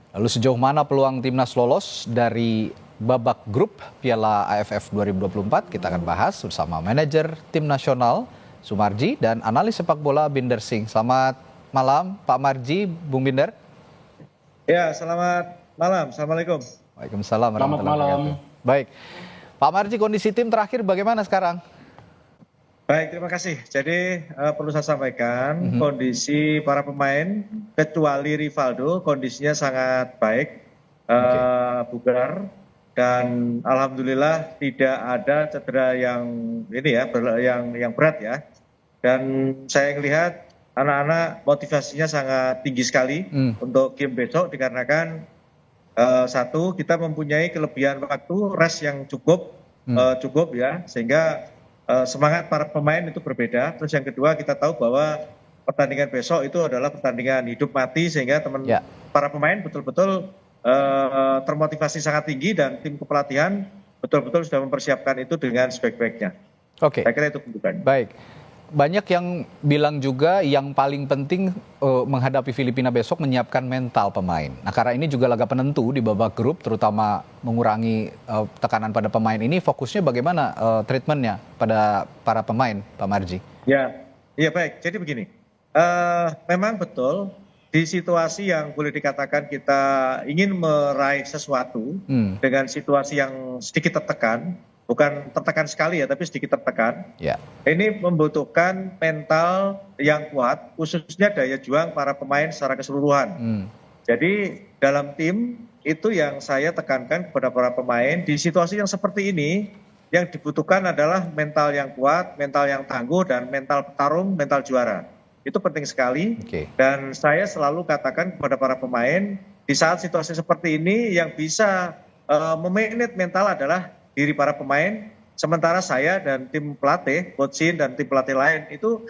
Lalu sejauh mana peluang timnas lolos dari babak grup Piala AFF 2024? Kita akan bahas bersama manajer tim nasional Sumarji dan analis sepak bola Binder Singh. Selamat malam Pak Marji, Bung Binder. Ya, selamat malam. Assalamualaikum. Waalaikumsalam Selamat malam. Baik, Pak Marji, kondisi tim terakhir bagaimana sekarang? Baik, terima kasih. Jadi perlu saya sampaikan kondisi para pemain kecuali Rivaldo kondisinya sangat baik, bugar, dan alhamdulillah tidak ada cedera yang ini ya, yang berat ya. Dan saya melihat anak-anak motivasinya sangat tinggi sekali untuk game besok dikarenakan satu, kita mempunyai kelebihan waktu rest yang cukup ya, sehingga semangat para pemain itu berbeda. Terus yang kedua, kita tahu bahwa pertandingan besok itu adalah pertandingan hidup mati, sehingga para pemain betul-betul termotivasi sangat tinggi dan tim kepelatihan betul-betul sudah mempersiapkan itu dengan sebaik-baiknya. Oke. Saya kira itu kebutuhan. Baik. Banyak yang bilang juga yang paling penting menghadapi Filipina besok menyiapkan mental pemain. Nah, karena ini juga laga penentu di babak grup, terutama mengurangi tekanan pada pemain ini, fokusnya bagaimana treatmentnya pada para pemain, Pak Marji? Ya, iya baik. Jadi begini, memang betul di situasi yang boleh dikatakan kita ingin meraih sesuatu dengan situasi yang sedikit tertekan, bukan tertekan sekali ya, tapi sedikit tertekan. Ini membutuhkan mental yang kuat, khususnya daya juang para pemain secara keseluruhan. Jadi dalam tim itu yang saya tekankan kepada para pemain di situasi yang seperti ini, yang dibutuhkan adalah mental yang kuat, mental yang tangguh, dan mental petarung, mental juara. Itu penting sekali. Dan saya selalu katakan kepada para pemain, di saat situasi seperti ini yang bisa memanage mental adalah diri para pemain, sementara saya dan tim pelatih, Coach Shin dan tim pelatih lain itu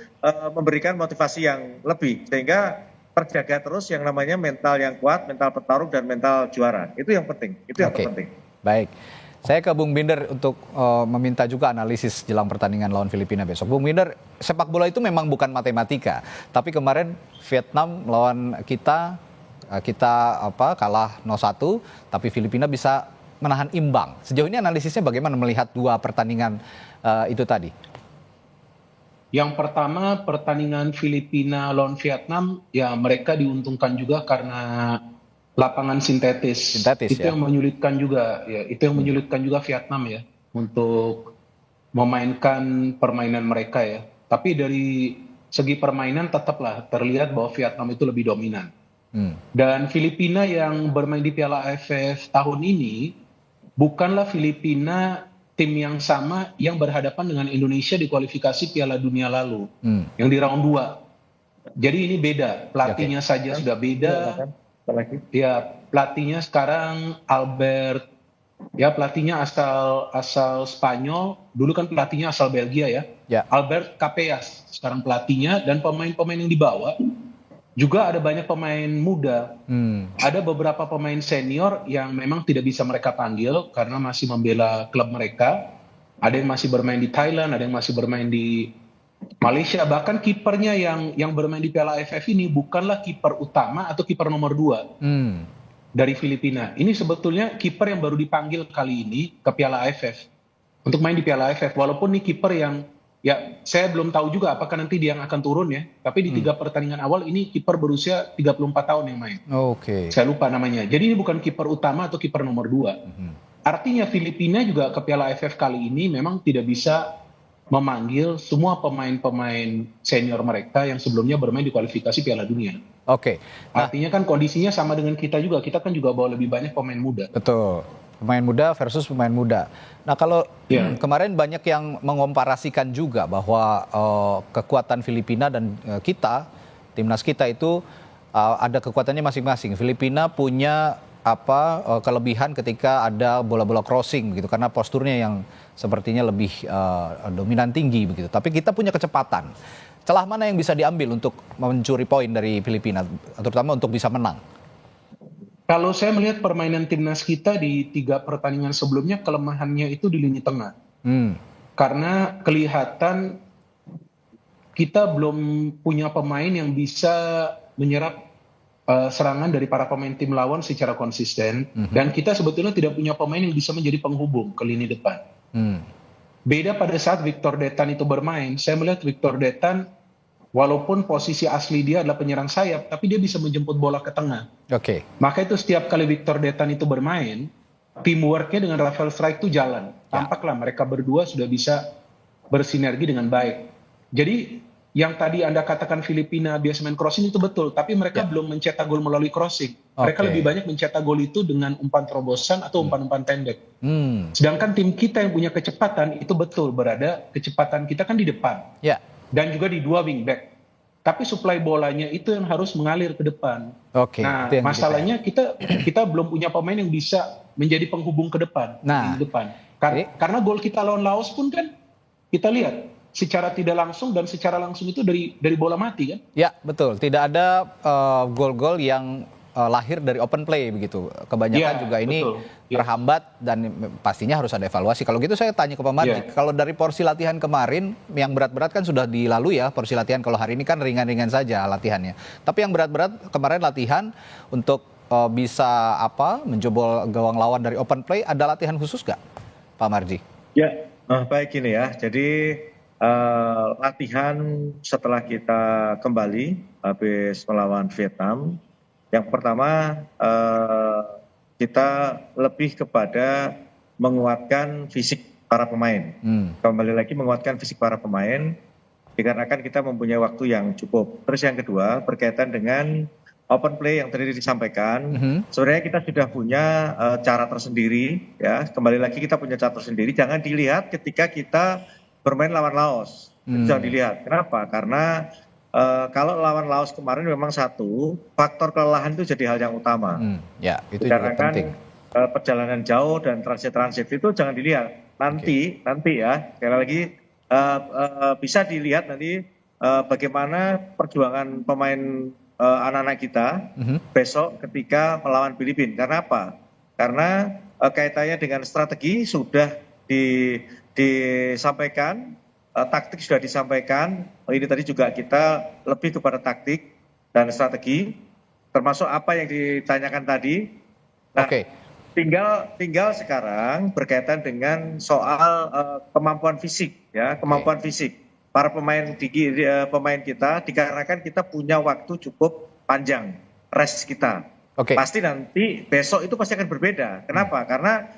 memberikan motivasi yang lebih, sehingga terjaga terus yang namanya mental yang kuat, mental petarung, dan mental juara. Itu yang penting, itu yang terpenting. Baik, saya ke Bung Binder untuk meminta juga analisis jelang pertandingan lawan Filipina besok. Bung Binder, sepak bola itu memang bukan matematika, tapi kemarin Vietnam lawan kita kalah 0-1, tapi Filipina bisa menahan imbang. Sejauh ini analisisnya bagaimana melihat dua pertandingan itu tadi? Yang pertama, pertandingan Filipina lawan Vietnam, ya mereka diuntungkan juga karena lapangan sintetis. Itu yang menyulitkan juga, ya itu yang menyulitkan juga Vietnam ya untuk memainkan permainan mereka ya. Tapi dari segi permainan tetaplah terlihat bahwa Vietnam itu lebih dominan. Dan Filipina yang bermain di Piala AFF tahun ini bukanlah Filipina tim yang sama yang berhadapan dengan Indonesia di kualifikasi Piala Dunia lalu, yang di round 2. Jadi ini beda, pelatihnya saja sudah beda. Ya, pelatihnya sekarang Albert, ya pelatihnya asal Spanyol, dulu kan pelatihnya asal Belgia ya. Albert Capellas sekarang pelatihnya, dan pemain-pemain yang dibawa juga ada banyak pemain muda. Ada beberapa pemain senior yang memang tidak bisa mereka panggil karena masih membela klub mereka. Ada yang masih bermain di Thailand, ada yang masih bermain di Malaysia. Bahkan kipernya yang bermain di Piala AFF ini bukanlah kiper utama atau kiper nomor 2 dari Filipina. Ini sebetulnya kiper yang baru dipanggil kali ini ke Piala AFF untuk main di Piala AFF. Walaupun ini kiper yang ya, saya belum tahu juga apakah nanti dia yang akan turun ya. Tapi di 3 pertandingan awal ini kiper berusia 34 tahun yang main. Saya lupa namanya. Jadi ini bukan kiper utama atau kiper nomor 2. Artinya Filipina juga ke Piala AFF kali ini memang tidak bisa memanggil semua pemain-pemain senior mereka yang sebelumnya bermain di kualifikasi Piala Dunia. Artinya kan kondisinya sama dengan kita juga. Kita kan juga bawa lebih banyak pemain muda. Betul. Pemain muda versus pemain muda. Nah, kalau kemarin banyak yang mengomparasikan juga bahwa kekuatan Filipina dan timnas kita itu ada kekuatannya masing-masing. Filipina punya kelebihan ketika ada bola-bola crossing begitu, karena posturnya yang sepertinya lebih dominan tinggi begitu. Tapi kita punya kecepatan. Celah mana yang bisa diambil untuk mencuri poin dari Filipina, terutama untuk bisa menang? Kalau saya melihat permainan timnas kita di 3 pertandingan sebelumnya, kelemahannya itu di lini tengah. Karena kelihatan kita belum punya pemain yang bisa menyerap serangan dari para pemain tim lawan secara konsisten, dan kita sebetulnya tidak punya pemain yang bisa menjadi penghubung ke lini depan. Beda pada saat Victor Detan itu bermain, saya melihat Victor Detan walaupun posisi asli dia adalah penyerang sayap, tapi dia bisa menjemput bola ke tengah. Maka itu setiap kali Victor Detan itu bermain, teamworknya dengan Rafael Struijk itu jalan. Tampaklah mereka berdua sudah bisa bersinergi dengan baik. Jadi yang tadi Anda katakan Filipina biasa main crossing itu betul, tapi mereka belum mencetak gol melalui crossing. Mereka lebih banyak mencetak gol itu dengan umpan terobosan atau umpan-umpan pendek. Sedangkan tim kita yang punya kecepatan itu betul berada, kecepatan kita kan di depan. Dan juga di dua wingback. Tapi suplai bolanya itu yang harus mengalir ke depan. Nah, masalahnya kita belum punya pemain yang bisa menjadi penghubung ke depan. Di depan. Karena gol kita lawan Laos pun kan kita lihat secara tidak langsung dan secara langsung itu dari bola mati kan? Ya, betul. Tidak ada gol-gol yang lahir dari open play begitu. Kebanyakan juga ini terhambat dan pastinya harus ada evaluasi. Kalau gitu saya tanya ke Pak Marji, kalau dari porsi latihan kemarin yang berat-berat kan sudah dilalui ya porsi latihan. Kalau hari ini kan ringan-ringan saja latihannya. Tapi yang berat-berat kemarin latihan untuk bisa menjebol gawang lawan dari open play, ada latihan khusus nggak, Pak Marji? Ya, baik ini ya. Jadi latihan setelah kita kembali habis melawan Vietnam, yang pertama kita lebih kepada menguatkan fisik para pemain. Kembali lagi menguatkan fisik para pemain dikarenakan kita mempunyai waktu yang cukup. Terus yang kedua berkaitan dengan open play yang tadi disampaikan, sebenarnya kita sudah punya cara tersendiri ya. Kembali lagi kita punya cara tersendiri. Jangan dilihat ketika kita bermain lawan Laos. Jangan dilihat. Kenapa? Karena kalau lawan Laos kemarin memang faktor kelelahan itu jadi hal yang utama. Ya, itu juga penting. Perjalanan jauh dan transit itu jangan dilihat. Nanti ya, sekali lagi bisa dilihat nanti bagaimana perjuangan pemain anak-anak kita besok ketika melawan Filipina. Karena apa? Karena kaitannya dengan strategi sudah disampaikan, taktik sudah disampaikan. Ini tadi juga kita lebih kepada taktik dan strategi, termasuk apa yang ditanyakan tadi. Nah, tinggal sekarang berkaitan dengan soal kemampuan fisik, ya, kemampuan fisik para pemain kita, dikarenakan kita punya waktu cukup panjang rest kita. Pasti nanti besok itu pasti akan berbeda. Kenapa? Karena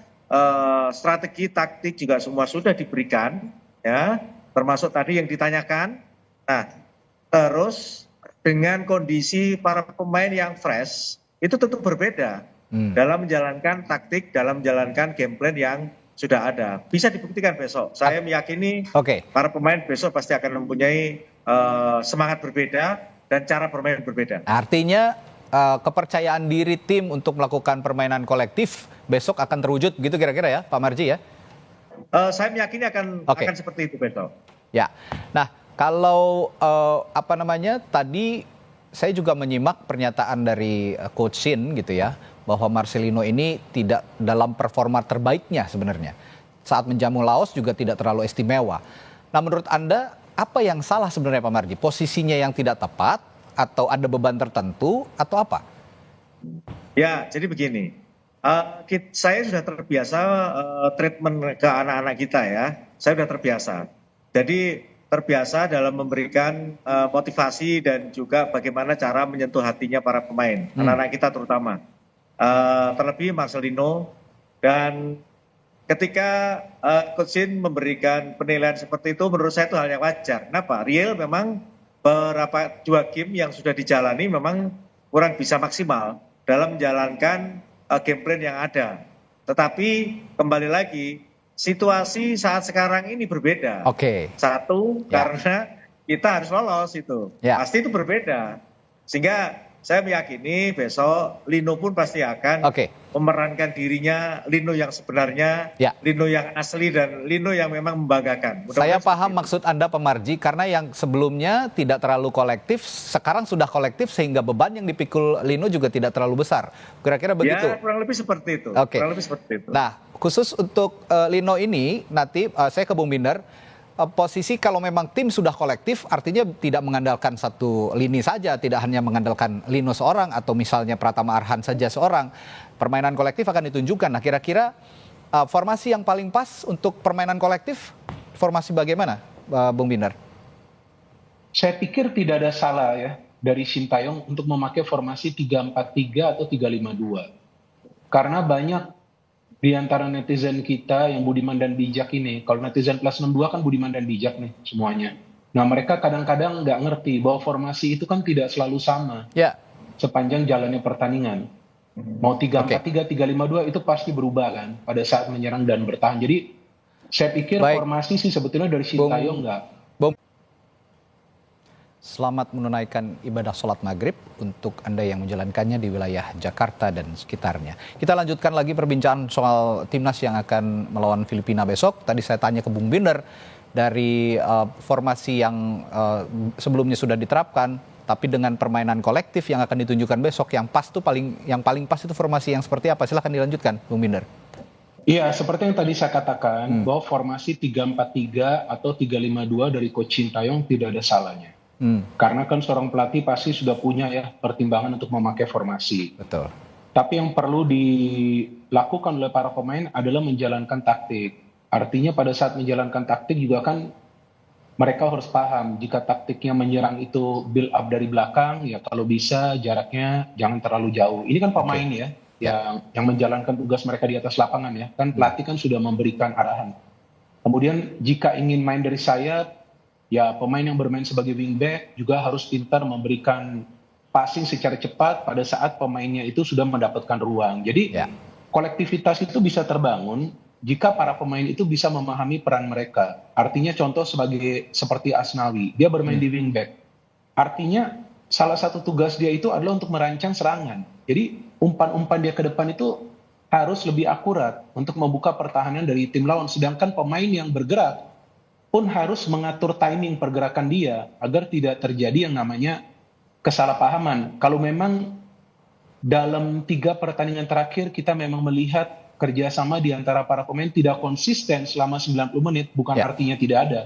strategi taktik juga semua sudah diberikan, ya, termasuk tadi yang ditanyakan. Nah, terus dengan kondisi para pemain yang fresh itu tentu berbeda dalam menjalankan taktik, dalam menjalankan game plan yang sudah ada. Bisa dibuktikan besok. Saya meyakini para pemain besok pasti akan mempunyai semangat berbeda dan cara bermain berbeda. Artinya kepercayaan diri tim untuk melakukan permainan kolektif besok akan terwujud gitu kira-kira ya Pak Marji ya? Saya meyakini akan seperti itu besok. Ya, nah kalau tadi saya juga menyimak pernyataan dari Coach Shin gitu ya, bahwa Marcelino ini tidak dalam performa terbaiknya sebenarnya. Saat menjamu Laos juga tidak terlalu istimewa. Nah menurut Anda apa yang salah sebenarnya Pak Marji? Posisinya yang tidak tepat atau ada beban tertentu atau apa? Ya, jadi begini. Saya sudah terbiasa treatment ke anak-anak kita ya. Saya sudah terbiasa. Jadi terbiasa dalam memberikan motivasi dan juga bagaimana cara menyentuh hatinya para pemain, anak-anak kita terutama. Terlebih Marcelino, dan ketika Coach Shin memberikan penilaian seperti itu menurut saya itu hal yang wajar. Kenapa? Real memang beberapa 2 game yang sudah dijalani memang kurang bisa maksimal dalam menjalankan game plan yang ada. Tetapi kembali lagi situasi saat sekarang ini berbeda. Satu, karena kita harus lolos itu. Pasti itu berbeda. Sehingga saya meyakini besok Lino pun pasti akan memerankan dirinya, Lino yang sebenarnya, Lino yang asli dan Lino yang memang membanggakan. Saya paham maksud Anda Pak Marji, karena yang sebelumnya tidak terlalu kolektif, sekarang sudah kolektif sehingga beban yang dipikul Lino juga tidak terlalu besar. Kira-kira begitu? Ya, kurang lebih seperti itu. Kurang lebih seperti itu. Nah, khusus untuk Lino ini, nanti saya ke Bung Binder, posisi kalau memang tim sudah kolektif artinya tidak mengandalkan satu lini saja, tidak hanya mengandalkan Lino seorang atau misalnya Pratama Arhan saja seorang. Permainan kolektif akan ditunjukkan. Nah, kira-kira formasi yang paling pas untuk permainan kolektif, formasi bagaimana, Bung Binder? Saya pikir tidak ada salah ya dari Sintayong untuk memakai formasi 3-4-3 atau 3-5-2. Karena banyak di antara netizen kita yang budiman dan bijak ini, kalau netizen plus 62 kan budiman dan bijak nih semuanya. Nah, mereka kadang-kadang nggak ngerti bahwa formasi itu kan tidak selalu sama sepanjang jalannya pertandingan. Mau 3-4-3, 3-5-2 itu pasti berubah kan pada saat menyerang dan bertahan. Jadi saya pikir formasi sih sebetulnya dari Sintayong nggak. Selamat menunaikan ibadah sholat maghrib untuk Anda yang menjalankannya di wilayah Jakarta dan sekitarnya. Kita lanjutkan lagi perbincangan soal timnas yang akan melawan Filipina besok. Tadi saya tanya ke Bung Binder dari formasi yang sebelumnya sudah diterapkan, tapi dengan permainan kolektif yang akan ditunjukkan besok, yang paling pas itu formasi yang seperti apa? Silahkan dilanjutkan, Bung Binder. Iya, seperti yang tadi saya katakan, bahwa formasi 3-4-3 atau 3-5-2 dari Coach Sintayong tidak ada salahnya. Karena kan seorang pelatih pasti sudah punya ya pertimbangan untuk memakai formasi. Betul. Tapi yang perlu dilakukan oleh para pemain adalah menjalankan taktik. Artinya pada saat menjalankan taktik juga kan mereka harus paham jika taktiknya menyerang itu build up dari belakang, ya kalau bisa jaraknya jangan terlalu jauh. Ini kan pemain ya yang menjalankan tugas mereka di atas lapangan ya. Kan pelatih kan sudah memberikan arahan. Kemudian jika ingin main dari sayap, ya pemain yang bermain sebagai wingback juga harus pintar memberikan passing secara cepat pada saat pemainnya itu sudah mendapatkan ruang. Jadi kolektivitas itu bisa terbangun jika para pemain itu bisa memahami peran mereka. Artinya contoh seperti Asnawi, dia bermain di wingback. Artinya salah satu tugas dia itu adalah untuk merancang serangan. Jadi umpan-umpan dia ke depan itu harus lebih akurat untuk membuka pertahanan dari tim lawan. Sedangkan pemain yang bergerak pun harus mengatur timing pergerakan dia agar tidak terjadi yang namanya kesalahpahaman. Kalau memang dalam 3 pertandingan terakhir kita memang melihat kerjasama di antara para pemain tidak konsisten selama 90 menit, bukan artinya tidak ada.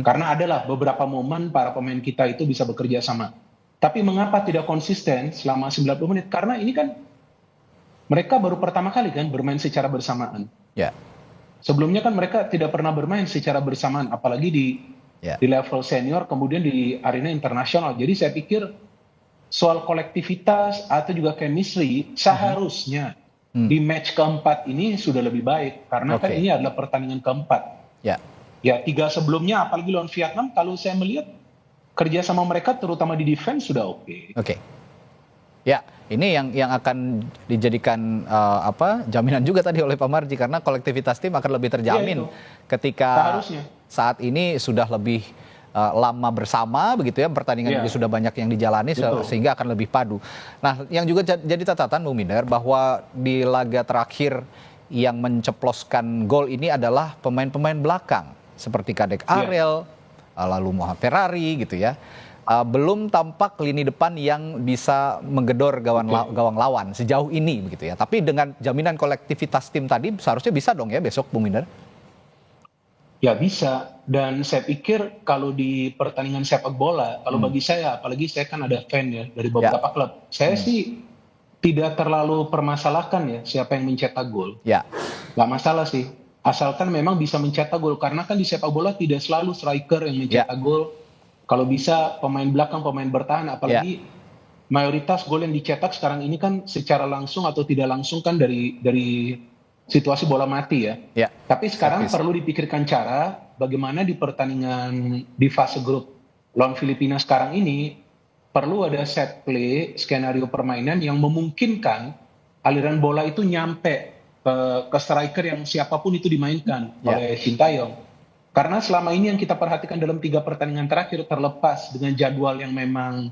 Karena adalah beberapa momen para pemain kita itu bisa bekerja sama. Tapi mengapa tidak konsisten selama 90 menit? Karena ini kan mereka baru pertama kali kan bermain secara bersamaan. Sebelumnya kan mereka tidak pernah bermain secara bersamaan, apalagi di level senior, kemudian di arena internasional. Jadi saya pikir soal kolektivitas atau juga chemistry seharusnya di match keempat ini sudah lebih baik. Karena kan ini adalah pertandingan keempat. Ya 3 sebelumnya, apalagi lawan Vietnam, kalau saya melihat kerja sama mereka terutama di defense sudah oke. Ya, ini yang akan dijadikan jaminan juga tadi oleh Pak Marji, karena kolektivitas tim akan lebih terjamin ketika saat ini sudah lebih lama bersama begitu ya, pertandingan juga sudah banyak yang dijalani sehingga akan lebih padu. Nah, yang juga jadi catatan Bung Binder bahwa di laga terakhir yang menceploskan gol ini adalah pemain-pemain belakang seperti Kadek Ariel, lalu Muhammad Ferrari gitu ya. Belum tampak lini depan yang bisa menggedor gawang lawan sejauh ini begitu ya. Tapi dengan jaminan kolektivitas tim tadi seharusnya bisa dong ya besok, Bung Binder? Ya bisa, dan saya pikir kalau di pertandingan sepak bola, kalau bagi saya, apalagi saya kan ada fan ya dari beberapa klub, saya sih tidak terlalu permasalahkan ya siapa yang mencetak gol. Nggak masalah sih, asalkan memang bisa mencetak gol, karena kan di sepak bola tidak selalu striker yang mencetak gol. Kalau bisa pemain belakang, pemain bertahan, apalagi mayoritas gol yang dicetak sekarang ini kan secara langsung atau tidak langsung kan dari situasi bola mati ya. Tapi sekarang perlu dipikirkan cara bagaimana di pertandingan di fase grup lawan Filipina sekarang ini perlu ada set play, skenario permainan yang memungkinkan aliran bola itu nyampe ke striker yang siapapun itu dimainkan oleh Sintayong. Karena selama ini yang kita perhatikan dalam 3 pertandingan terakhir, terlepas dengan jadwal yang memang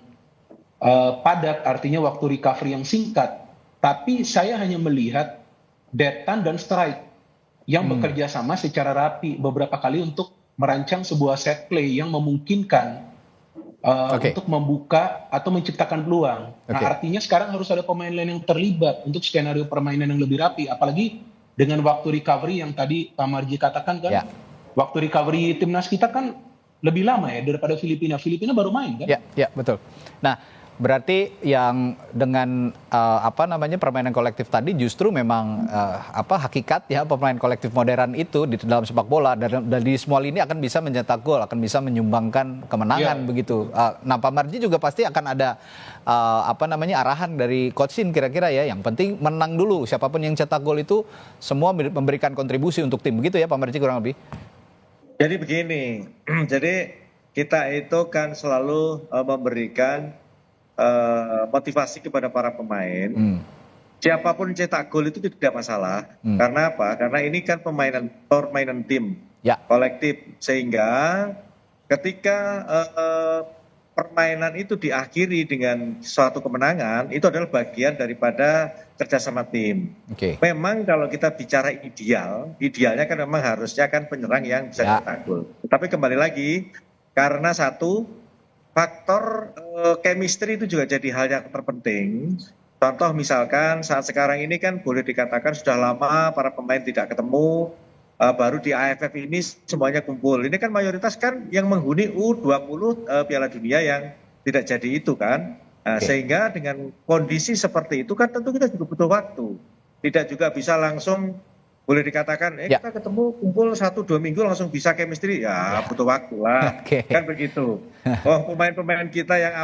padat, artinya waktu recovery yang singkat, tapi saya hanya melihat Detan dan Strike yang bekerja sama secara rapi beberapa kali untuk merancang sebuah set play yang memungkinkan untuk membuka atau menciptakan peluang. Nah, artinya sekarang harus ada pemain lain yang terlibat untuk skenario permainan yang lebih rapi, apalagi dengan waktu recovery yang tadi Pak Marji katakan kan. waktu recovery timnas kita kan lebih lama ya daripada Filipina. Filipina baru main kan? Ya, betul. Nah, berarti yang dengan permainan kolektif tadi justru memang hakikat ya pemain kolektif modern itu di dalam sepak bola dan di semua lini akan bisa mencetak gol, akan bisa menyumbangkan kemenangan begitu. Nah, Pak Marji juga pasti akan ada arahan dari Coach Shin kira-kira ya. Yang penting menang dulu. Siapapun yang cetak gol itu semua memberikan kontribusi untuk tim. Begitu ya Pak Marji kurang lebih. Jadi begini, jadi kita itu kan selalu memberikan motivasi kepada para pemain. Siapapun cetak gol itu tidak masalah. Karena apa? Karena ini kan permainan tim, kolektif. Sehingga ketika permainan itu diakhiri dengan suatu kemenangan, itu adalah bagian daripada kerjasama tim. Memang kalau kita bicara idealnya kan memang harusnya kan penyerang yang bisa cetak gol. Tapi kembali lagi, karena satu faktor chemistry itu juga jadi hal yang terpenting. Contoh misalkan saat sekarang ini kan boleh dikatakan sudah lama para pemain tidak ketemu, baru di AFF ini semuanya kumpul. Ini kan mayoritas kan yang menghuni U20 Piala Dunia yang tidak jadi itu kan. Sehingga dengan kondisi seperti itu kan tentu kita juga butuh waktu. Tidak juga bisa langsung boleh dikatakan kita ketemu kumpul 1-2 minggu langsung bisa chemistry, ya butuh waktu lah. Kan begitu. Pemain-pemain kita yang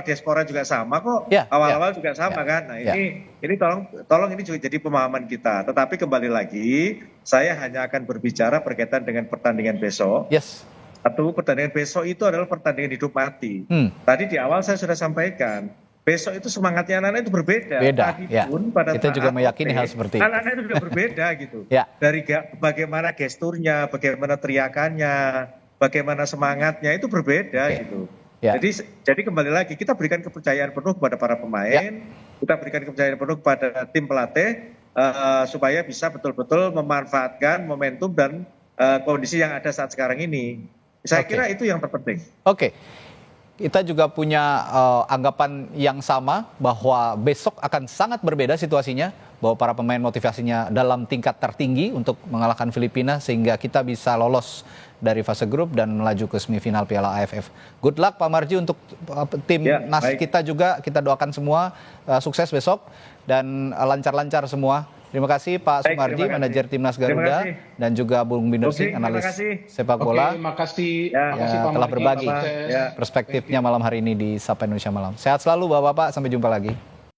diaspora juga sama kok, awal-awal juga sama kan. Nah ini tolong ini juga jadi pemahaman kita. Tetapi kembali lagi, saya hanya akan berbicara berkaitan dengan pertandingan besok. Satu, pertandingan besok itu adalah pertandingan hidup mati. Tadi di awal saya sudah sampaikan, besok itu semangatnya anak-anak itu berbeda. Pun pada kita juga meyakini hal seperti itu. Anak-anak itu sudah berbeda gitu. Dari bagaimana gesturnya, bagaimana teriakannya, bagaimana semangatnya itu berbeda gitu. Jadi kembali lagi kita berikan kepercayaan penuh kepada para pemain, kita berikan kepercayaan penuh kepada tim pelatih supaya bisa betul-betul memanfaatkan momentum dan kondisi yang ada saat sekarang ini. Saya kira itu yang terpenting. Kita juga punya anggapan yang sama bahwa besok akan sangat berbeda situasinya, bahwa para pemain motivasinya dalam tingkat tertinggi untuk mengalahkan Filipina sehingga kita bisa lolos dari fase grup dan melaju ke semifinal Piala AFF. Good luck Pak Marji untuk tim nas kita juga, kita doakan semua sukses besok dan lancar-lancar semua. Terima kasih Pak Sumarji, manajer Timnas Garuda, dan juga Bung Binder Singh, analis sepak bola. Terima kasih telah berbagi perspektifnya malam hari ini di Sapa Indonesia Malam. Sehat selalu Bapak-Bapak, sampai jumpa lagi.